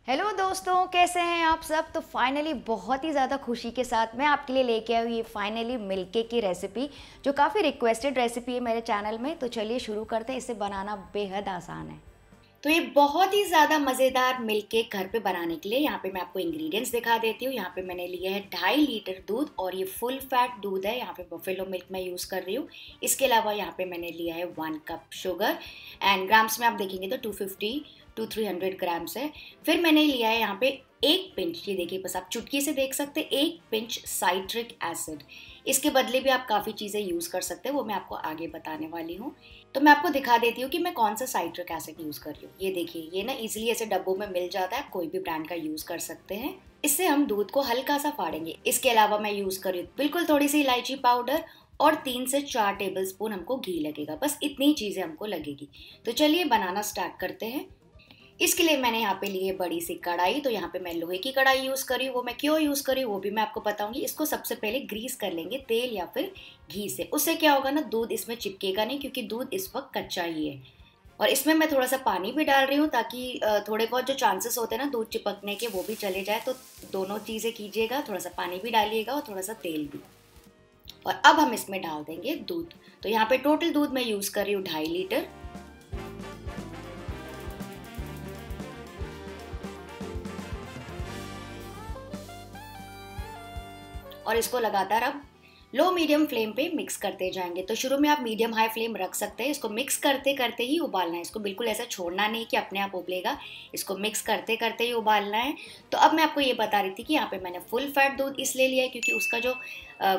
Hello दोस्तों, कैसे हैं आप सब। तो फाइनली बहुत ही ज़्यादा खुशी के साथ मैं आपके लिए लेके आई हूँ ये फाइनली मिल्क केक की रेसिपी, जो काफ़ी रिक्वेस्टेड रेसिपी है मेरे चैनल में। तो चलिए शुरू करते हैं। इसे बनाना बेहद आसान है। तो ये बहुत ही ज़्यादा मज़ेदार मिल्क केक घर पे बनाने के लिए यहाँ पे मैं आपको इंग्रेडिएंट्स दिखा देती हूँ। यहाँ पे मैंने लिया है 2.5 लीटर दूध और ये फुल फैट दूध है। यहाँ पे बफेलो मिल्क मैं यूज़ कर रही हूँ। इसके अलावा यहाँ पे मैंने लिया है 1 कप शुगर एंड ग्राम्स में आप देखेंगे तो 250 टू 300 ग्राम्स है। फिर मैंने लिया है यहाँ पे 1 पिंच, ये देखिए बस आप चुटकी से देख सकते हैं, 1 पिंच साइट्रिक एसिड। इसके बदले भी आप काफ़ी चीज़ें यूज़ कर सकते हैं, वो मैं आपको आगे बताने वाली हूँ। तो मैं आपको दिखा देती हूँ कि मैं कौन सा साइट्रिक एसिड यूज़ कर रही हूँ। ये देखिए, ये ना इजीली ऐसे डब्बों में मिल जाता है, आप कोई भी ब्रांड का यूज़ कर सकते हैं। इससे हम दूध को हल्का सा फाड़ेंगे। इसके अलावा मैं यूज़ कर रही हूँ बिल्कुल थोड़ी सी इलायची पाउडर और 3 से 4 टेबल स्पून हमको घी लगेगा। बस इतनी चीज़ें हमको लगेगी। तो चलिए बनाना स्टार्ट करते हैं। इसके लिए मैंने यहाँ पे ली है बड़ी सी कढ़ाई। तो यहाँ पे मैं लोहे की कढ़ाई यूज़ करी हूँ। वो मैं क्यों यूज़ करी हूँ वो भी मैं आपको बताऊंगी। इसको सबसे पहले ग्रीस कर लेंगे तेल या फिर घी से। उससे क्या होगा ना, दूध इसमें चिपकेगा नहीं, क्योंकि दूध इस वक्त कच्चा ही है। और इसमें मैं थोड़ा सा पानी भी डाल रही हूँ, ताकि थोड़े बहुत जो चांसेस होते हैं ना दूध चिपकने के, वो भी चले जाए। तो दोनों चीज़ें कीजिएगा, थोड़ा सा पानी भी डालिएगा और थोड़ा सा तेल भी। और अब हम इसमें डाल देंगे दूध। तो यहाँ पे टोटल दूध मैं यूज़ कर रही हूँ 2.5 लीटर। और इसको लगातार अब लो मीडियम फ्लेम पे मिक्स करते जाएंगे। तो शुरू में आप मीडियम हाई फ्लेम रख सकते हैं। इसको मिक्स करते करते ही उबालना है। इसको बिल्कुल ऐसा छोड़ना नहीं कि अपने आप उबलेगा। इसको मिक्स करते करते ही उबालना है। तो अब मैं आपको ये बता रही थी कि यहाँ पे मैंने फुल फैट दूध इसलिए लिया है क्योंकि उसका जो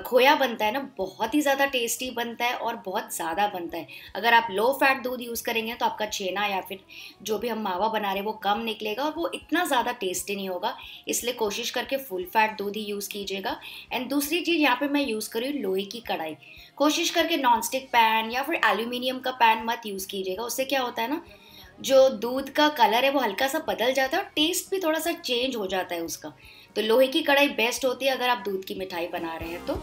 खोया बनता है ना, बहुत ही ज़्यादा टेस्टी बनता है और बहुत ज़्यादा बनता है। अगर आप लो फैट दूध यूज़ करेंगे तो आपका छेना या फिर जो भी हम मावा बना रहे हैं वो कम निकलेगा और वो इतना ज़्यादा टेस्टी नहीं होगा। इसलिए कोशिश करके फुल फैट दूध ही यूज़ कीजिएगा। एंड दूसरी चीज़ यहाँ पे मैं यूज़ करी हूँ लोहे की कढ़ाई। कोशिश करके नॉन स्टिक पैन या फिर एल्यूमिनियम का पैन मत यूज़ कीजिएगा। उससे क्या होता है ना, जो दूध का कलर है वो हल्का सा बदल जाता है और टेस्ट भी थोड़ा सा चेंज हो जाता है उसका। तो लोहे की कढ़ाई बेस्ट होती है अगर आप दूध की मिठाई बना रहे हैं तो।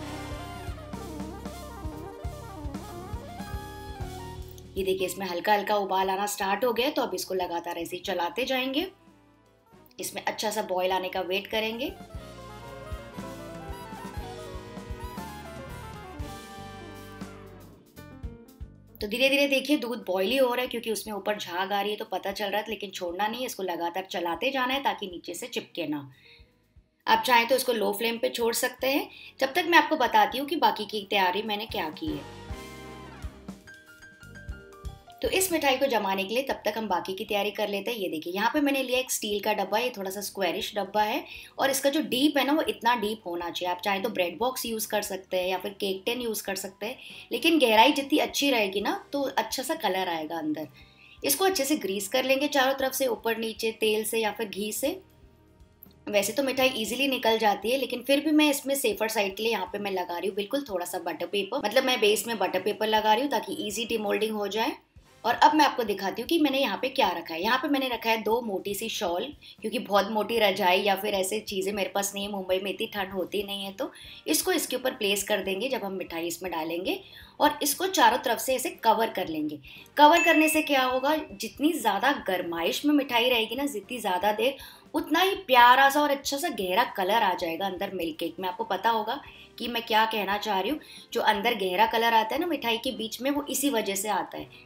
ये देखिए, इसमें हल्का हल्का उबाल आना स्टार्ट हो गया। तो अब इसको लगातार ऐसे ही चलाते जाएंगे। इसमें अच्छा सा बॉईल आने का वेट करेंगे। तो धीरे धीरे देखिए दूध बॉईल ही हो रहा है, क्योंकि उसमें ऊपर झाग आ रही है तो पता चल रहा है। लेकिन छोड़ना नहीं है, इसको लगातार चलाते जाना है ताकि नीचे से चिपके ना। आप चाहें तो इसको लो फ्लेम पे छोड़ सकते हैं। जब तक मैं आपको बताती हूँ कि बाकी की तैयारी मैंने क्या की है। तो इस मिठाई को जमाने के लिए तब तक हम बाकी की तैयारी कर लेते हैं। ये देखिए, यहाँ पे मैंने लिया एक स्टील का डब्बा। ये थोड़ा सा स्क्वायरिश डब्बा है और इसका जो डीप है ना वो इतना डीप होना चाहिए। आप चाहें तो ब्रेड बॉक्स यूज़ कर सकते हैं या फिर केक टेन यूज़ कर सकते हैं। लेकिन गहराई जितनी अच्छी रहेगी ना तो अच्छा सा कलर आएगा अंदर। इसको अच्छे से ग्रीस कर लेंगे चारों तरफ से, ऊपर नीचे तेल से या फिर घी से। वैसे तो मिठाई इजीली निकल जाती है, लेकिन फिर भी मैं इसमें सेफर साइड के लिए यहाँ पे मैं लगा रही हूँ बिल्कुल थोड़ा सा बटर पेपर। मतलब मैं बेस में बटर पेपर लगा रही हूँ ताकि इजी डिमोल्डिंग हो जाए। और अब मैं आपको दिखाती हूँ कि मैंने यहाँ पे क्या रखा है। यहाँ पे मैंने रखा है 2 मोटी सी शॉल, क्योंकि बहुत मोटी रजाई या फिर ऐसे चीज़ें मेरे पास नहीं है। मुंबई में इतनी ठंड होती नहीं है। तो इसको इसके ऊपर प्लेस कर देंगे जब हम मिठाई इसमें डालेंगे। और इसको चारों तरफ से ऐसे कवर कर लेंगे। कवर करने से क्या होगा, जितनी ज़्यादा गर्माइश में मिठाई रहेगी ना, जितनी ज़्यादा देर, उतना ही प्यारा सा और अच्छा सा गहरा कलर आ जाएगा अंदर मिल्क केक में। आपको पता होगा कि मैं क्या कहना चाह रही हूँ। जो अंदर गहरा कलर आता है ना मिठाई के बीच में, वो इसी वजह से आता है।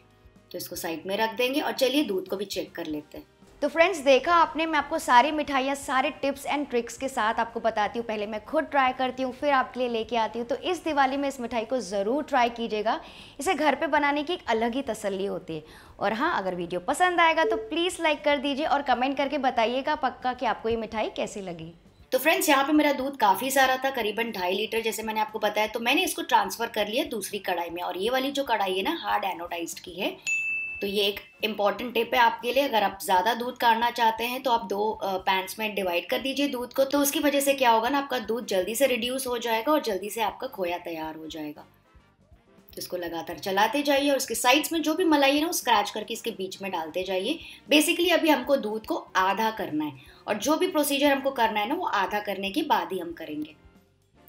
तो इसको साइड में रख देंगे और चलिए दूध को भी चेक कर लेते हैं। तो फ्रेंड्स, देखा आपने, मैं आपको सारी मिठाइयाँ सारे टिप्स एंड ट्रिक्स के साथ आपको बताती हूँ। पहले मैं खुद ट्राई करती हूँ, फिर आपके लिए लेके आती हूँ। तो इस दिवाली में इस मिठाई को ज़रूर ट्राई कीजिएगा। इसे घर पे बनाने की एक अलग ही तसल्ली होती है। और हाँ, अगर वीडियो पसंद आएगा तो प्लीज़ लाइक कर दीजिए और कमेंट करके बताइएगा पक्का कि आपको ये मिठाई कैसी लगी। तो फ्रेंड्स, यहाँ पे मेरा दूध काफ़ी सारा था, करीबन 2.5 लीटर, जैसे मैंने आपको बताया। तो मैंने इसको ट्रांसफ़र कर लिया दूसरी कढ़ाई में। और ये वाली जो कढ़ाई है ना, हार्ड एनोडाइज्ड की है। तो ये एक इम्पॉर्टेंट टिप है आपके लिए। अगर आप ज़्यादा दूध काढ़ना चाहते हैं तो आप 2 पैंस में डिवाइड कर दीजिए दूध को। तो उसकी वजह से क्या होगा ना, आपका दूध जल्दी से रिड्यूस हो जाएगा और जल्दी से आपका खोया तैयार हो जाएगा। तो इसको लगातार चलाते जाइए और उसके साइड्स में जो भी मलाई है ना, वो स्क्रैच करके इसके बीच में डालते जाइए। बेसिकली अभी हमको दूध को आधा करना है और जो भी प्रोसीजर हमको करना है ना, वो आधा करने के बाद ही हम करेंगे।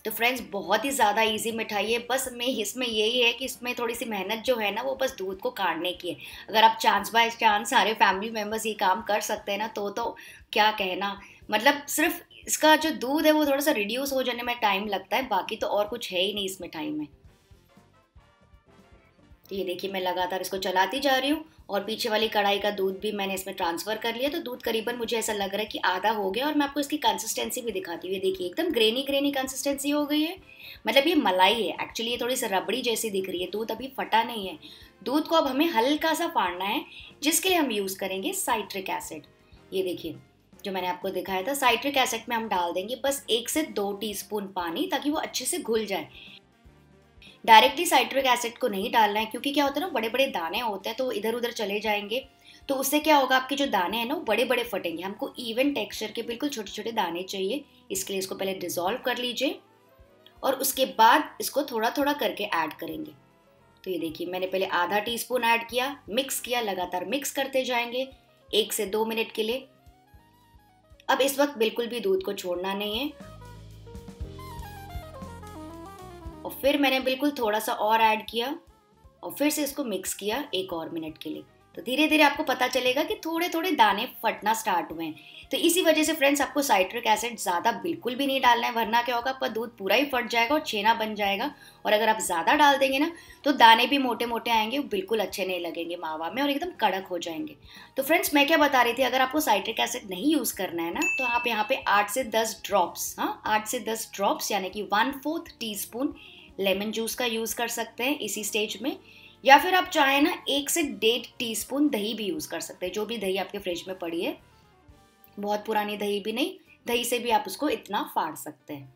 तो फ्रेंड्स बहुत ही ज़्यादा इजी मिठाई है, बस मैं इसमें यही है कि इसमें थोड़ी सी मेहनत जो है ना वो बस दूध को काढ़ने की है। अगर आप चांस बाय चांस सारे फैमिली मेम्बर्स ये काम कर सकते हैं ना तो क्या कहना। मतलब सिर्फ इसका जो दूध है वो थोड़ा सा रिड्यूस हो जाने में टाइम लगता है, बाकी तो और कुछ है ही नहीं इस मिठाई में। तो ये देखिए मैं लगातार इसको चलाती जा रही हूँ और पीछे वाली कढ़ाई का दूध भी मैंने इसमें ट्रांसफ़र कर लिया। तो दूध करीबन मुझे ऐसा लग रहा है कि आधा हो गया, और मैं आपको इसकी कंसिस्टेंसी भी दिखाती हूँ। ये देखिए एकदम ग्रेनी ग्रेनी कंसिस्टेंसी हो गई है। मतलब ये मलाई है एक्चुअली, ये थोड़ी सी रबड़ी जैसी दिख रही है, दूध अभी फटा नहीं है। दूध को अब हमें हल्का सा फाड़ना है, जिसके लिए हम यूज़ करेंगे साइट्रिक एसिड। ये देखिए जो मैंने आपको दिखाया था, साइट्रिक एसिड में हम डाल देंगे बस 1 से 2 टीस्पून पानी, ताकि वो अच्छे से घुल जाए। डायरेक्टली साइट्रिक एसिड को नहीं डालना है, क्योंकि क्या होता है ना, बड़े बड़े दाने होते हैं तो इधर उधर चले जाएंगे, तो उससे क्या होगा, आपके जो दाने हैं ना वो बड़े बड़े फटेंगे। हमको इवन टेक्सचर के बिल्कुल छोटे छोटे दाने चाहिए, इसके लिए इसको पहले डिज़ोल्व कर लीजिए और उसके बाद इसको थोड़ा थोड़ा करके ऐड करेंगे। तो ये देखिए मैंने पहले आधा टीस्पून ऐड किया, मिक्स किया, लगातार मिक्स करते जाएंगे 1 से 2 मिनट के लिए। अब इस वक्त बिल्कुल भी दूध को छोड़ना नहीं है, और फिर मैंने बिल्कुल थोड़ा सा और ऐड किया और फिर से इसको मिक्स किया 1 और मिनट के लिए। तो धीरे धीरे आपको पता चलेगा कि थोड़े थोड़े दाने फटना स्टार्ट हुए हैं। तो इसी वजह से फ्रेंड्स आपको साइट्रिक एसिड ज़्यादा बिल्कुल भी नहीं डालना है, वरना क्या होगा, आपका दूध पूरा ही फट जाएगा और छेना बन जाएगा। और अगर आप ज़्यादा डाल देंगे ना तो दाने भी मोटे मोटे आएंगे, वो बिल्कुल अच्छे नहीं लगेंगे मावा में और एकदम कड़क हो जाएंगे। तो फ्रेंड्स मैं क्या बता रही थी, अगर आपको साइट्रिक एसिड नहीं यूज़ करना है ना तो आप यहाँ पे 8 से 10 ड्रॉप्स, 8 से 10 ड्रॉप्स यानी कि 1/4 टीस्पून लेमन जूस का यूज़ कर सकते हैं इसी स्टेज में। या फिर आप चाहें ना 1 से 1.5 टीस्पून दही भी यूज़ कर सकते हैं, जो भी दही आपके फ्रिज में पड़ी है, बहुत पुरानी दही भी नहीं, दही से भी आप उसको इतना फाड़ सकते हैं।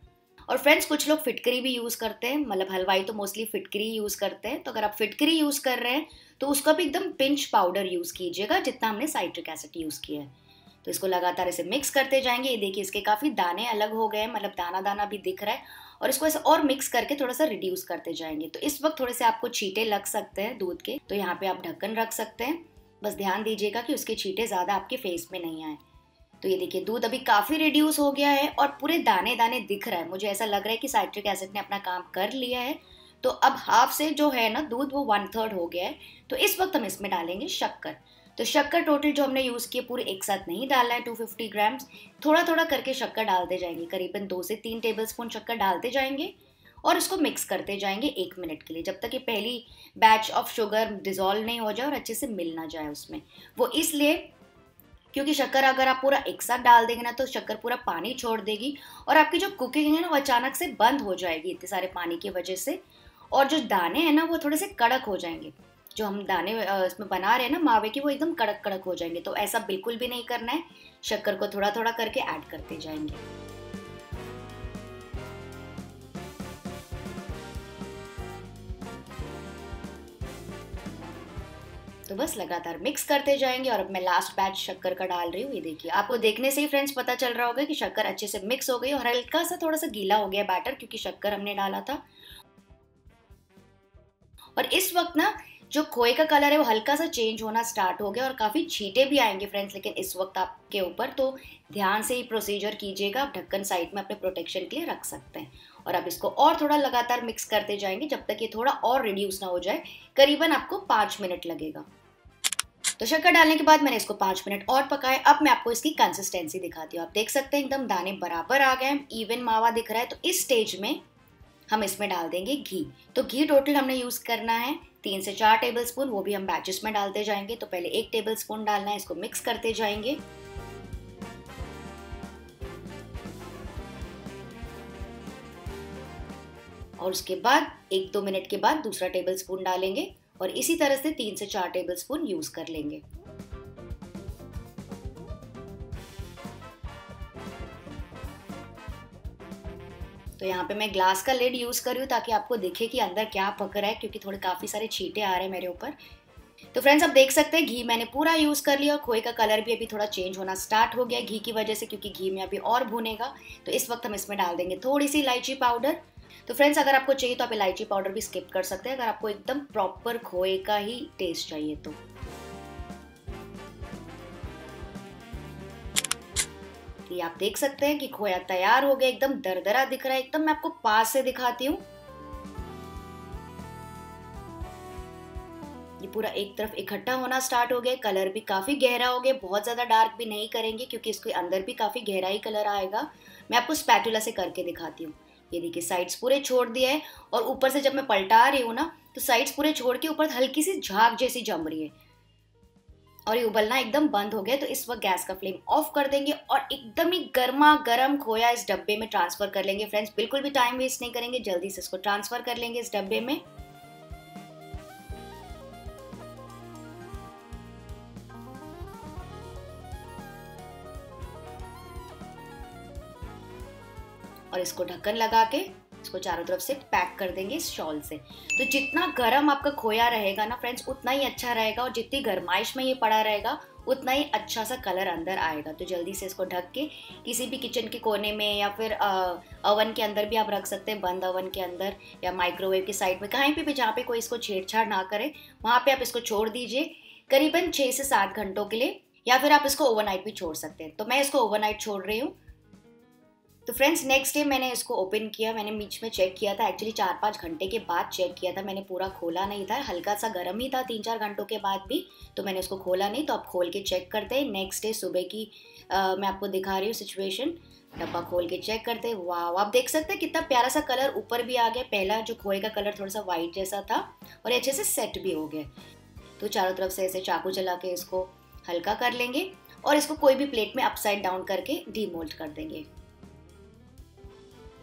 और फ्रेंड्स कुछ लोग फिटकरी भी यूज़ करते हैं, मतलब हलवाई तो मोस्टली फिटकरी यूज़ करते हैं। तो अगर आप फिटकरी यूज़ कर रहे हैं तो उसका भी एकदम पिंच पाउडर यूज़ कीजिएगा, जितना हमने साइट्रिक एसिड यूज़ किया है। तो इसको लगातार ऐसे मिक्स करते जाएंगे। ये देखिए इसके काफ़ी दाने अलग हो गए हैं, मतलब दाना दाना भी दिख रहा है, और इसको ऐसे और मिक्स करके थोड़ा सा रिड्यूस करते जाएंगे। तो इस वक्त थोड़े से आपको छींटे लग सकते हैं दूध के, तो यहाँ पे आप ढक्कन रख सकते हैं। बस ध्यान दीजिएगा कि उसके छींटे ज़्यादा आपके फेस में नहीं आए। तो ये देखिए दूध अभी काफ़ी रिड्यूस हो गया है और पूरे दाने दाने दिख रहा है। मुझे ऐसा लग रहा है कि साइट्रिक एसिड ने अपना काम कर लिया है। तो अब हाफ से जो है ना दूध वो 1/3 हो गया है। तो इस वक्त हम इसमें डालेंगे शक्कर। तो शक्कर टोटल जो हमने यूज़ किए पूरे एक साथ नहीं डालना है, 250 ग्राम्स, थोड़ा थोड़ा करके शक्कर डालते जाएंगे। करीबन 2 से 3 टेबलस्पून शक्कर डालते जाएंगे और इसको मिक्स करते जाएंगे 1 मिनट के लिए, जब तक ये पहली बैच ऑफ शुगर डिज़ोल्व नहीं हो जाए और अच्छे से मिल ना जाए उसमें। वो इसलिए क्योंकि शक्कर अगर आप पूरा एक साथ डाल देंगे ना तो शक्कर पूरा पानी छोड़ देगी और आपकी जो कुकिंग है ना वो अचानक से बंद हो जाएगी इतने सारे पानी की वजह से, और जो दाने हैं ना वो थोड़े से कड़क हो जाएंगे। जो हम दाने इसमें बना रहे हैं ना मावे की, वो एकदम कड़क कड़क हो जाएंगे। तो ऐसा बिल्कुल भी नहीं करना है, शक्कर को थोड़ा थोड़ा करके ऐड करते जाएंगे। तो बस लगातार मिक्स करते जाएंगे और अब मैं लास्ट बैच शक्कर का डाल रही हूँ। ये देखिए आपको देखने से ही फ्रेंड्स पता चल रहा होगा कि शक्कर अच्छे से मिक्स हो गई और हल्का सा थोड़ा सा गीला हो गया बैटर, क्योंकि शक्कर हमने डाला था। और इस वक्त ना जो खोए का कलर है वो हल्का सा चेंज होना स्टार्ट हो गया और काफ़ी छींटे भी आएंगे फ्रेंड्स, लेकिन इस वक्त आपके ऊपर, तो ध्यान से ही प्रोसीजर कीजिएगा। आप ढक्कन साइड में अपने प्रोटेक्शन के लिए रख सकते हैं और अब इसको और थोड़ा लगातार मिक्स करते जाएंगे जब तक ये थोड़ा और रिड्यूस ना हो जाए। करीबन आपको 5 मिनट लगेगा। तो शक्कर डालने के बाद मैंने इसको 5 मिनट और पकाए। अब मैं आपको इसकी कंसिस्टेंसी दिखाती हूँ। आप देख सकते हैं एकदम दाने बराबर आ गए, इवन मावा दिख रहा है। तो इस स्टेज में हम इसमें डाल देंगे घी। तो घी टोटल हमने यूज़ करना है 3 से 4 टेबलस्पून, वो भी हम बैचेस में डालते जाएंगे। तो पहले 1 टेबलस्पून डालना है, इसको मिक्स करते जाएंगे। और उसके बाद 1-2 मिनट के बाद दूसरा टेबलस्पून डालेंगे और इसी तरह से 3 से 4 टेबलस्पून यूज़ कर लेंगे। तो यहाँ पे मैं ग्लास का लिड यूज़ कर रही हूँ ताकि आपको दिखे कि अंदर क्या पक रहा है, क्योंकि थोड़े काफ़ी सारे छींटे आ रहे हैं मेरे ऊपर। तो फ्रेंड्स आप देख सकते हैं घी मैंने पूरा यूज़ कर लिया और खोए का कलर भी अभी थोड़ा चेंज होना स्टार्ट हो गया घी की वजह से, क्योंकि घी में अभी और भुनेगा। तो इस वक्त हम इसमें डाल देंगे थोड़ी सी इलायची पाउडर। तो फ्रेंड्स अगर आपको चाहिए तो आप इलायची पाउडर भी स्किप कर सकते हैं, अगर आपको एकदम प्रॉपर खोए का ही टेस्ट चाहिए तो। तो ये आप देख सकते हैं कि खोया तैयार हो गया, एकदम दरदरा दिख रहा है, एकदम मैं आपको पास से दिखाती हूँ। ये पूरा एक तरफ इकट्ठा होना स्टार्ट हो गया, कलर भी काफी गहरा हो गया, बहुत ज्यादा डार्क भी नहीं करेंगे क्योंकि इसके अंदर भी काफी गहरा ही कलर आएगा। मैं आपको स्पैटुला से करके दिखाती हूँ। ये देखिए साइड्स पूरे छोड़ दिया है और ऊपर से जब मैं पलटा रही हूँ ना तो साइड्स पूरे छोड़ के ऊपर हल्की सी झाग जैसी जम रही है और ये उबलना एकदम बंद हो गया। तो इस वक्त गैस का फ्लेम ऑफ कर देंगे और एकदम ही गर्मा गर्म खोया इस डब्बे में ट्रांसफर कर लेंगे। फ्रेंड्स बिल्कुल भी टाइम वेस्ट नहीं करेंगे, जल्दी से इसको ट्रांसफर कर लेंगे इस डब्बे में। और इसको ढक्कन लगा के इसको चारों तरफ से पैक कर देंगे इस शॉल से। तो जितना गर्म आपका खोया रहेगा ना फ्रेंड्स उतना ही अच्छा रहेगा और जितनी गर्माइश में ये पड़ा रहेगा उतना ही अच्छा सा कलर अंदर आएगा। तो जल्दी से इसको ढक के किसी भी किचन के कोने में या फिर ओवन के अंदर भी आप रख सकते हैं, बंद ओवन के अंदर या माइक्रोवेव की साइड में, कहीं भी जहाँ पे कोई इसको छेड़छाड़ ना करे वहाँ पे आप इसको छोड़ दीजिए करीबन 6 से 7 घंटों के लिए, या फिर आप इसको ओवरनाइट भी छोड़ सकते हैं। तो मैं इसको ओवरनाइट छोड़ रही हूँ। तो फ्रेंड्स नेक्स्ट डे मैंने इसको ओपन किया, मैंने बीच में चेक किया था, एक्चुअली 4-5 घंटे के बाद चेक किया था मैंने, पूरा खोला नहीं था, हल्का सा गर्म ही था 3-4 घंटों के बाद भी, तो मैंने इसको खोला नहीं। तो आप खोल के चेक करते हैं। नेक्स्ट डे सुबह की मैं आपको दिखा रही हूँ सिचुएशन। डब्बा खोल के चेक करते हैं, वाह आप देख सकते हैं कितना प्यारा सा कलर ऊपर भी आ गया। पहला जो खोए का कलर थोड़ा सा वाइट जैसा था और अच्छे से सेट भी हो गया। तो चारों तरफ से ऐसे चाकू चला के इसको हल्का कर लेंगे और इसको कोई भी प्लेट में अपसाइड डाउन करके डीमोल्ड कर देंगे।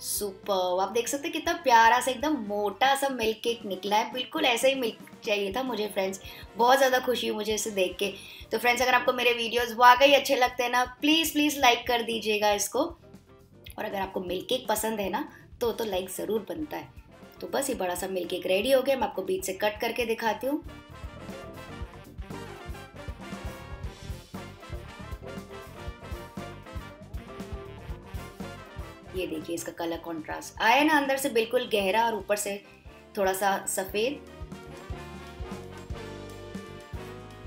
सुपर, आप देख सकते हैं कितना प्यारा सा एकदम मोटा सा मिल्क केक निकला है। बिल्कुल ऐसा ही मिल्क चाहिए था मुझे फ्रेंड्स, बहुत ज़्यादा खुशी हुई मुझे इसे देख के। तो फ्रेंड्स अगर आपको मेरे वीडियोस वाकई अच्छे लगते हैं ना प्लीज़ लाइक कर दीजिएगा इसको, और अगर आपको मिल्क केक पसंद है ना तो लाइक ज़रूर बनता है। तो बस ये बड़ा सा मिल्क केक रेडी हो गया। मैं आपको बीच से कट करके दिखाती हूँ। ये देखिए इसका कलर कॉन्ट्रास्ट आया ना, अंदर से बिल्कुल गहरा और ऊपर से थोड़ा सा सफेद।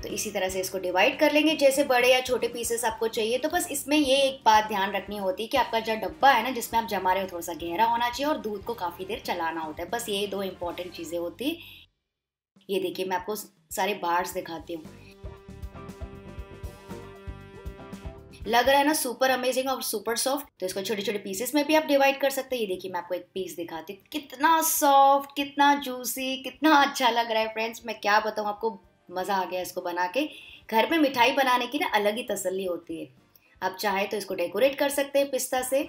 तो इसी तरह से इसको डिवाइड कर लेंगे, जैसे बड़े या छोटे पीसेस आपको चाहिए। तो बस इसमें ये एक बात ध्यान रखनी होती है कि आपका जो डब्बा है ना जिसमें आप जमा रहे हो थोड़ा सा गहरा होना चाहिए और दूध को काफी देर चलाना होता है। बस ये 2 इंपॉर्टेंट चीजें होती है। ये देखिए मैं आपको सारे बार्स दिखाती हूँ, लग रहा है ना सुपर अमेजिंग और सुपर सॉफ्ट। तो इसको छोटे छोटे पीसेस में भी आप डिवाइड कर सकते हैं। ये देखिए मैं आपको एक पीस दिखाती हूँ, कितना सॉफ्ट, कितना जूसी, कितना अच्छा लग रहा है फ्रेंड्स। मैं क्या बताऊँ आपको, मज़ा आ गया इसको बना के। घर में मिठाई बनाने की ना अलग ही तसल्ली होती है। आप चाहे तो इसको डेकोरेट कर सकते हैं पिस्ता से।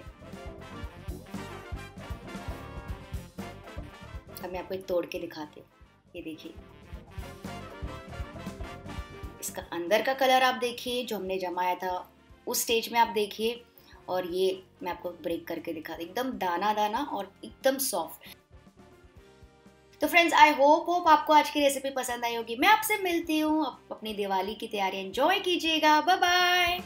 अब मैं आपको एक तोड़ के दिखाती हूँ। ये देखिए इसका अंदर का कलर आप देखिए जो हमने जमाया था उस स्टेज में आप देखिए, और ये मैं आपको ब्रेक करके दिखा दी, एकदम दाना दाना और एकदम सॉफ्ट। तो फ्रेंड्स आई होप आपको आज की रेसिपी पसंद आई होगी। मैं आपसे मिलती हूँ, अपनी दिवाली की तैयारी एंजॉय कीजिएगा। Bye bye.